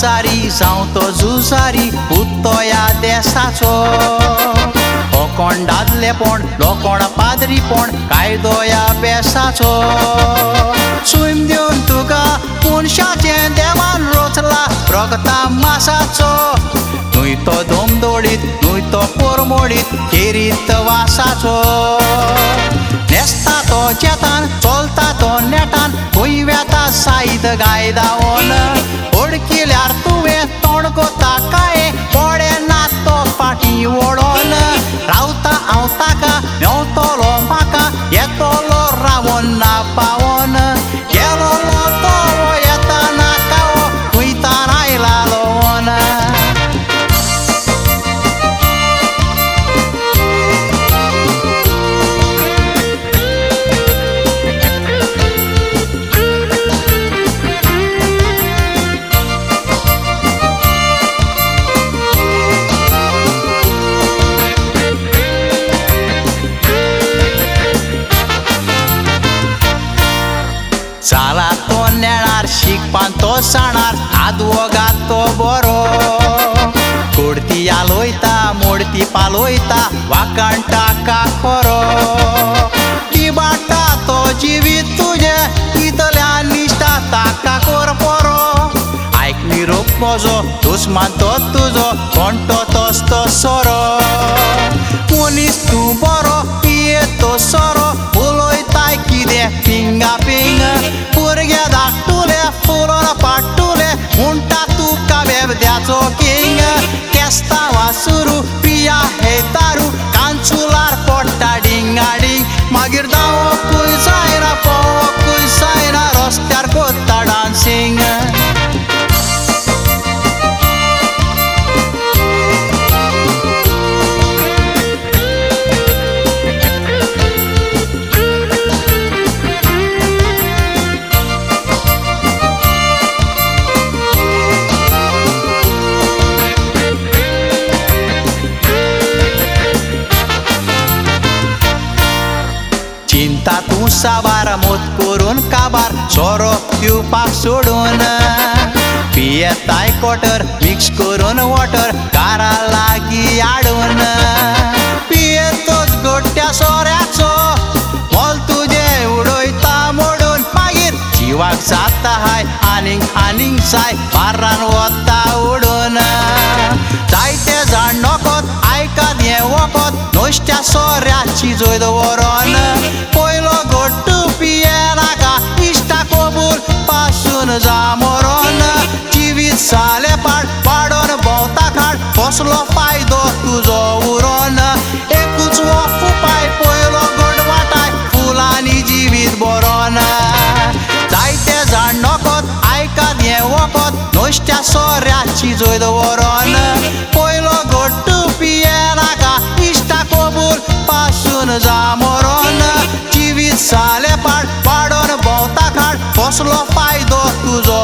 जुसारी जावं तो जुसारी उत्तो ह्या देशाचो दादलेपण लोकोण पाद्रीपण कायदो ह्या बेसाचो सूम दिवन तुका मनशाचें देवान रचला रगता मासाचो न्हय तो धोमदोडीत न्हय तो पोरमोडीत खेरीत वासाचो नेस्ता तो जेतान चलता तो नेटान खंय वेता साईद गाय दावोन ओडकिल्यार तुवें तोंड कोता काय पोडे ना तो फाटीं ओडोन रावता हांव ताका मेवतलो म्हाका येतलो रावोन ना पावोन गेलोलो तो येता नाका वयतान आयला लोवन जाला तो नेणार शिकपान तो साणार आदवोगात तो बरो कोडती आलोयता मोडती पालोयता वाकाण टाका खरो किबाटा तो जिवीत तुजे इतल्यान निश्टा ताका कोर परो आयक निरोप म्हजो दुस्मान तो तुजो कोणतो तोच तो सोरो मनीस तूं बरो पियेत तो सोरो उलोयताय कितें पिंगा पिंग भुरगे धाकटुले फुलोन पाट्टुले म्हणटा तुका वेवद्याचो किंग केस्ता वासुरू पिया हे दारू कांचुलार पडटा डिंगाडींग मागीर धांवोकूय जायना पोवोकूय जायना रस्त्यार कोत्ता डान्सिंग चिंता तूं साबार मोत करून काबार सोरो पिवपाक सोडून पियेताय कोटर मिक्स करून वॉटर कारा लागीं हाडून पियेतोच गोट्ट्या सोऱ्याचो मोल तुजें उडयता मोडून मागीर जिवाक जाता हाय आनीक जाय बार्रान वता उडून जायते जाण नोकोत आयकात हें वखद नुस्त्या सोऱ्याची जोyd व्हरोन पयलो घोट्टू पिये नाका इश्टा कबूल पासून जा मरोन जिवीत जालें पाड पाडोन भोंवता खाड कसलो फायदो तुजो उरोन एकूच हो उपाय पयलो गोडवाटाय फुलांनी जिवीत बरोन जायते जाण नोकोत आयकात हें वखद नुस्त्या सोऱ्याची जोyd व्हरोन पयलो घोट्टू पिये नाका इश्टा कबूल पासून जा मरोन जिवीत जालें पाड पाडोन भोंवता खाड कसलो फायदो तुजो